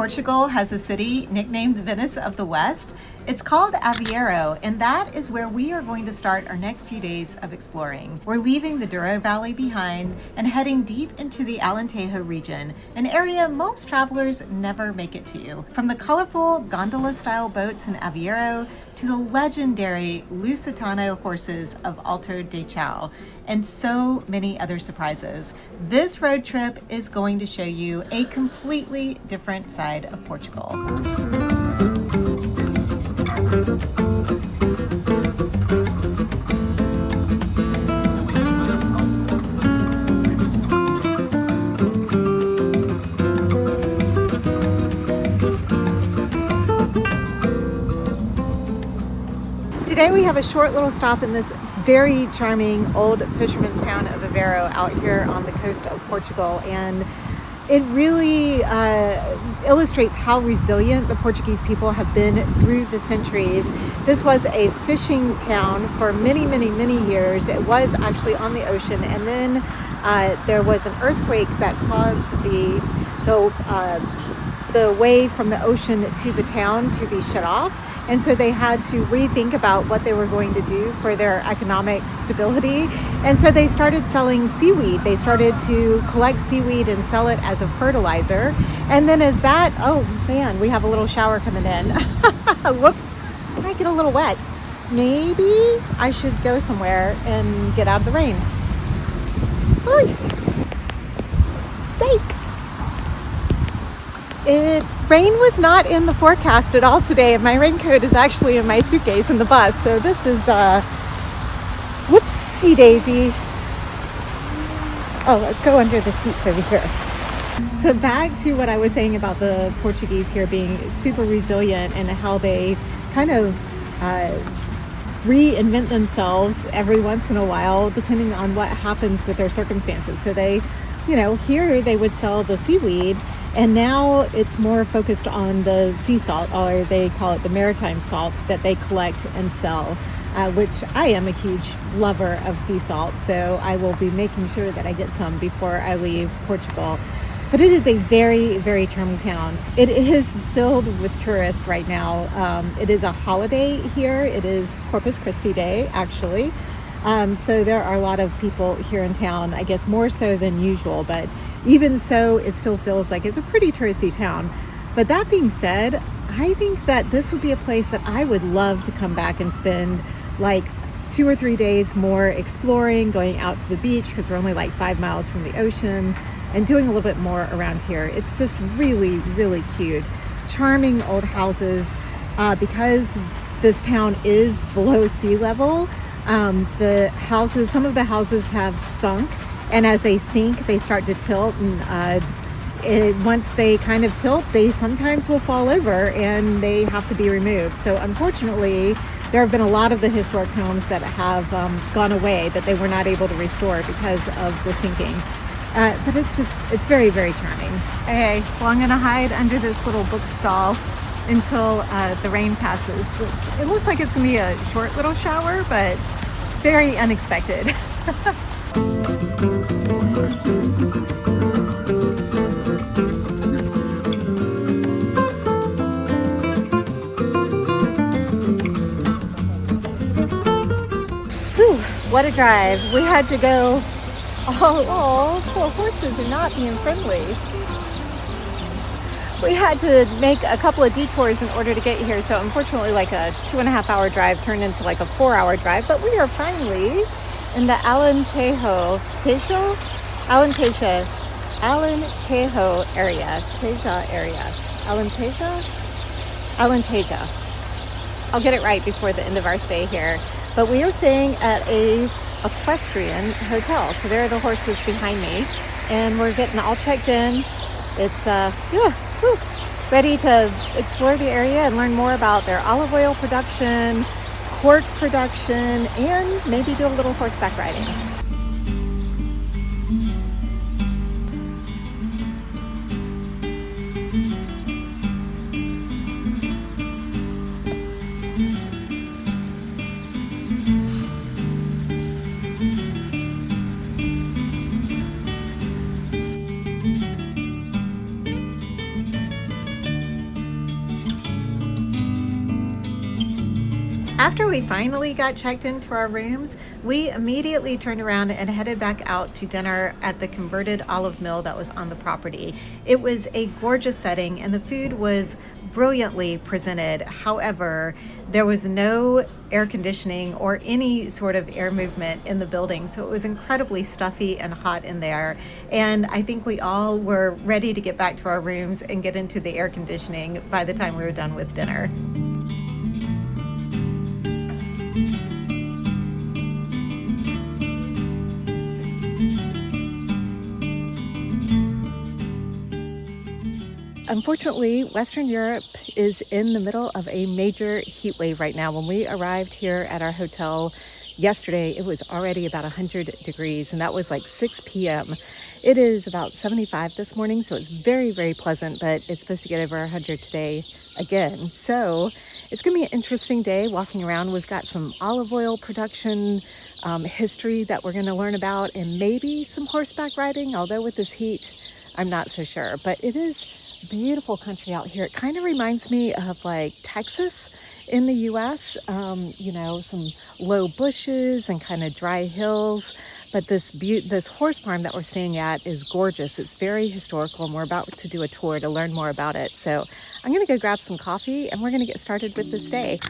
Portugal has a city nicknamed the Venice of the West. It's called Aveiro, and that is where we are going to start our next few days of exploring. We're leaving the Douro Valley behind and heading deep into the Alentejo region, an area most travelers never make it to. From the colorful gondola-style boats in Aveiro to the legendary Lusitano horses of Alto de Chao, and so many other surprises. This road trip is going to show you a completely different side of Portugal. Today we have a short little stop in this very charming old fisherman's town of Aveiro out here on the coast of Portugal, and it really illustrates how resilient the Portuguese people have been through the centuries. This was a fishing town for many, many, many years. It was actually on the ocean, and then there was an earthquake that caused the way from the ocean to the town to be shut off. And so they had to rethink about what they were going to do for their economic stability. And so they started selling seaweed. They started to collect seaweed and sell it as a fertilizer. And then as that, oh man, we have a little shower coming in. Whoops, I might get a little wet. Maybe I should go somewhere and get out of the rain. Oy. Thanks. Rain was not in the forecast at all today, and my raincoat is actually in my suitcase in the bus. So this is whoopsie daisy. Oh, let's go under the seats over here. So back to what I was saying about the Portuguese here being super resilient and how they kind of reinvent themselves every once in a while depending on what happens with their circumstances. So they, here they would sell the seaweed, and now it's more focused on the sea salt, or they call it the maritime salt, that they collect and sell, which I am a huge lover of sea salt, so I will be making sure that I get some before I leave Portugal. But it is a very, very charming town. It is filled with tourists right now. It is a holiday here. It is Corpus Christi Day, actually. So there are a lot of people here in town, I guess more so than usual, but even so, it still feels like it's a pretty touristy town. But that being said, I think that this would be a place that I would love to come back and spend like 2 or 3 days more exploring, going out to the beach, because we're only like 5 miles from the ocean, and doing a little bit more around here. It's just really, really cute. Charming old houses. Because this town is below sea level, some of the houses have sunk, and as they sink, they start to tilt, and once they kind of tilt, they sometimes will fall over and they have to be removed. So unfortunately, there have been a lot of the historic homes that have gone away, that they were not able to restore because of the sinking. But it's very, very charming. Okay, well, I'm gonna hide under this little book stall until the rain passes, which it looks like it's gonna be a short little shower, but very unexpected. Whew, what a drive. We had to go, poor horses are not being friendly. We had to make a couple of detours in order to get here, so unfortunately like a 2.5 hour drive turned into like a 4 hour drive, but we are finally in the Alentejo area. Alentejo. I'll get it right before the end of our stay here. But we are staying at a equestrian hotel. So there are the horses behind me, and we're getting all checked in. It's ready to explore the area and learn more about their olive oil production, cork production, and maybe do a little horseback riding. After we finally got checked into our rooms, we immediately turned around and headed back out to dinner at the converted olive mill that was on the property. It was a gorgeous setting and the food was brilliantly presented. However, there was no air conditioning or any sort of air movement in the building, so it was incredibly stuffy and hot in there. And I think we all were ready to get back to our rooms and get into the air conditioning by the time we were done with dinner. Unfortunately, Western Europe is in the middle of a major heat wave right now. When we arrived here at our hotel yesterday, it was already about 100 degrees, and that was like 6 p.m. It is about 75 this morning, so it's very, very pleasant, but it's supposed to get over 100 today again. So it's going to be an interesting day walking around. We've got some olive oil production history that we're going to learn about, and maybe some horseback riding, although with this heat, I'm not so sure. But it is beautiful country out here. It kind of reminds me of like Texas in the US, you know, some low bushes and kind of dry hills. But this horse farm that we're staying at is gorgeous. It's very historical, and we're about to do a tour to learn more about it. So I'm going to go grab some coffee and we're going to get started with this day.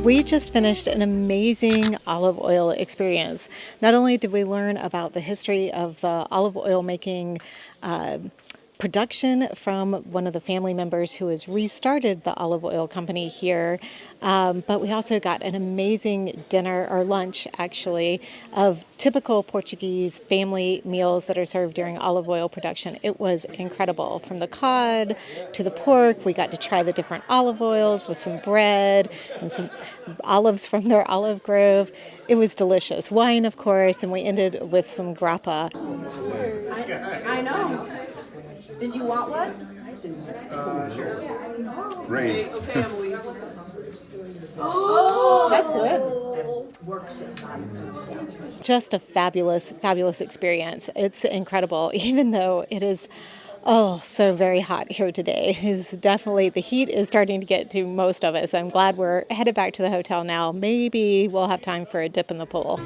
We just finished an amazing olive oil experience. Not only did we learn about the history of the olive oil making production from one of the family members who has restarted the olive oil company here, but we also got an amazing dinner, or lunch actually, of typical Portuguese family meals that are served during olive oil production. It was incredible. From the cod to the pork, we got to try the different olive oils with some bread and some olives from their olive grove. It was delicious. Wine, of course, and we ended with some grappa. I know. Did you want one? Sure. Rain. Okay, Emily. That's good. Just a fabulous, fabulous experience. It's incredible, even though it is so very hot here today. The heat is starting to get to most of us. I'm glad we're headed back to the hotel now. Maybe we'll have time for a dip in the pool.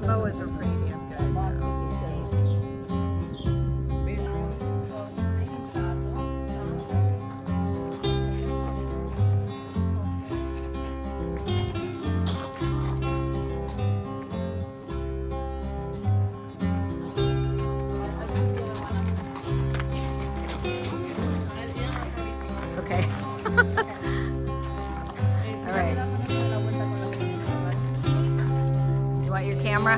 Boas are pretty damn good. Okay. All right. You want your camera?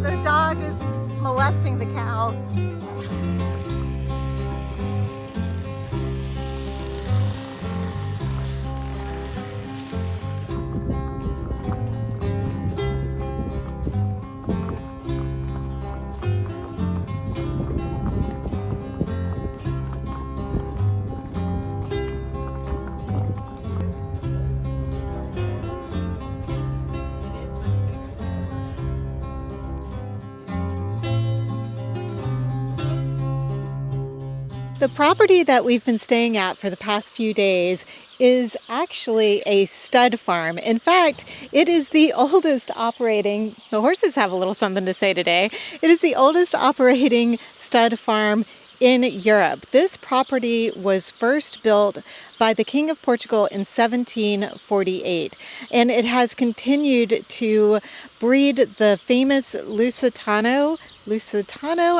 The dog is molesting the cows. The property that we've been staying at for the past few days is actually a stud farm. In fact, it is the oldest operating, the horses have a little something to say today, it is the oldest operating stud farm in Europe. This property was first built by the King of Portugal in 1748, and it has continued to breed the famous Lusitano,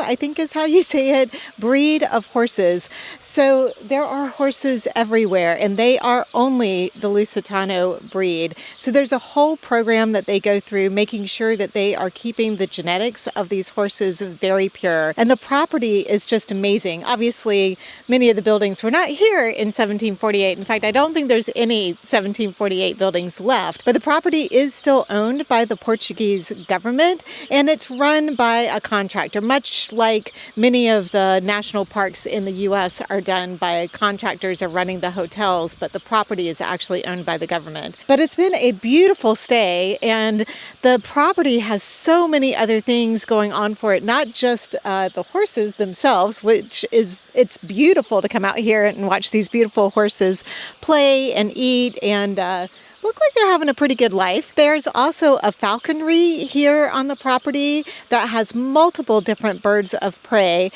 I think is how you say it, breed of horses. So there are horses everywhere, and they are only the Lusitano breed. So there's a whole program that they go through making sure that they are keeping the genetics of these horses very pure. And the property is just amazing. Obviously, many of the buildings were not here in 1748. In fact, I don't think there's any 1748 buildings left, but the property is still owned by the Portuguese government, and it's run by a contractor, much like many of the national parks in the U.S. are done by contractors or running the hotels, but the property is actually owned by the government. But it's been a beautiful stay, and the property has so many other things going on for it, not just the horses themselves, which is, it's beautiful to come out here and watch these beautiful horses play and eat and look like they're having a pretty good life. There's also a falconry here on the property that has multiple different birds of prey.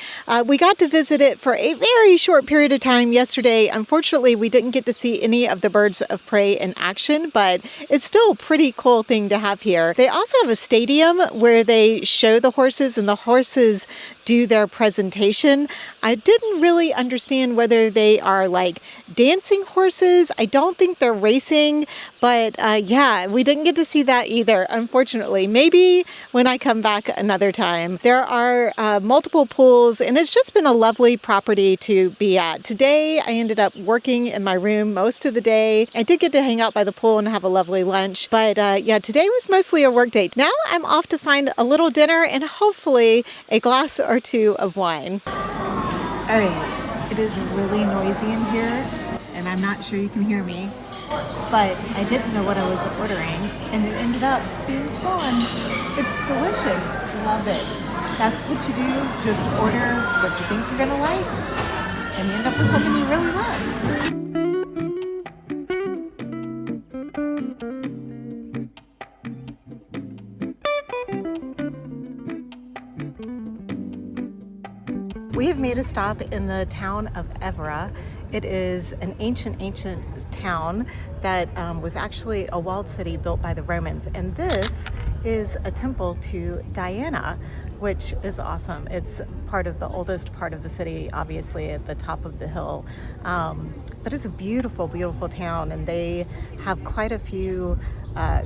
We got to visit it for a very short period of time yesterday. Unfortunately, we didn't get to see any of the birds of prey in action, but it's still a pretty cool thing to have here. They also have a stadium where they show the horses and the horses do their presentation. I didn't really understand whether they are like dancing horses. I don't think they're racing, but yeah, we didn't get to see that either, unfortunately. Maybe when I come back another time. There are multiple pools, and it's just been a lovely property to be at. Today, I ended up working in my room most of the day. I did get to hang out by the pool and have a lovely lunch, but yeah, today was mostly a work day. Now I'm off to find a little dinner and hopefully a glass or two of wine. All right, it is really noisy in here, and I'm not sure you can hear me, but I didn't know what I was ordering, and it ended up being fun. It's delicious. Love it. That's what you do. Just order what you think you're gonna like, and you end up with something you really love. We have made a stop in the town of Évora. It is an ancient town that was actually a walled city built by the Romans. And this is a temple to Diana, which is awesome. It's part of the oldest part of the city, obviously at the top of the hill. But it's a beautiful, beautiful town, and they have quite a few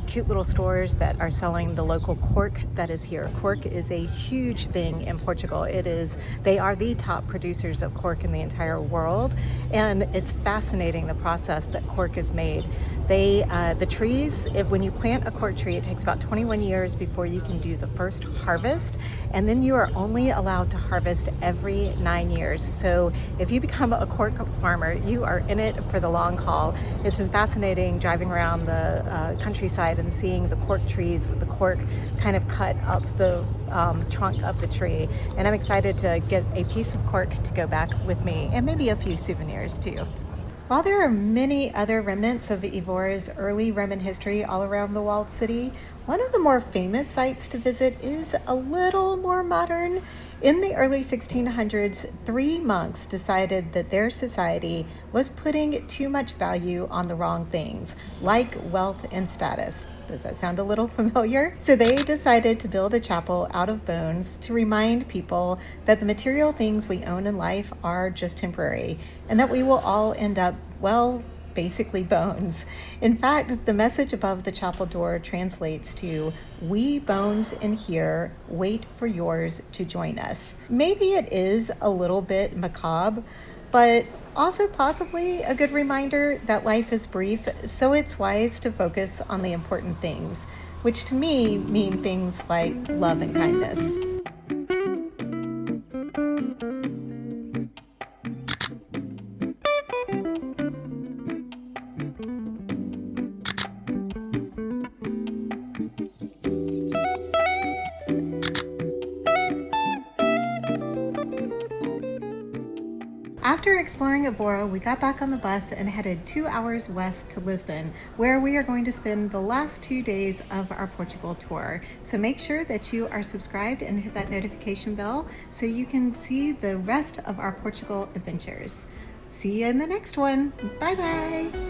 cute little stores that are selling the local cork that is here. Cork is a huge thing in Portugal. They are the top producers of cork in the entire world, and it's fascinating the process that cork is made. The trees, when you plant a cork tree, it takes about 21 years before you can do the first harvest, and then you are only allowed to harvest every 9 years. So if you become a cork farmer, you are in it for the long haul. It's been fascinating driving around the countryside and seeing the cork trees with the cork kind of cut up the trunk of the tree. And I'm excited to get a piece of cork to go back with me, and maybe a few souvenirs too. While there are many other remnants of Évora's early Roman history all around the walled city, one of the more famous sites to visit is a little more modern. In the early 1600s, 3 monks decided that their society was putting too much value on the wrong things, like wealth and status. Does that sound a little familiar? So they decided to build a chapel out of bones to remind people that the material things we own in life are just temporary, and that we will all end up, well, basically bones. In fact, the message above the chapel door translates to, "We bones in here wait for yours to join us." Maybe it is a little bit macabre, but also possibly a good reminder that life is brief, so it's wise to focus on the important things, which to me mean things like love and kindness. After exploring Évora, we got back on the bus and headed 2 hours west to Lisbon, where we are going to spend the last 2 days of our Portugal tour. So make sure that you are subscribed and hit that notification bell so you can see the rest of our Portugal adventures. See you in the next one. Bye bye.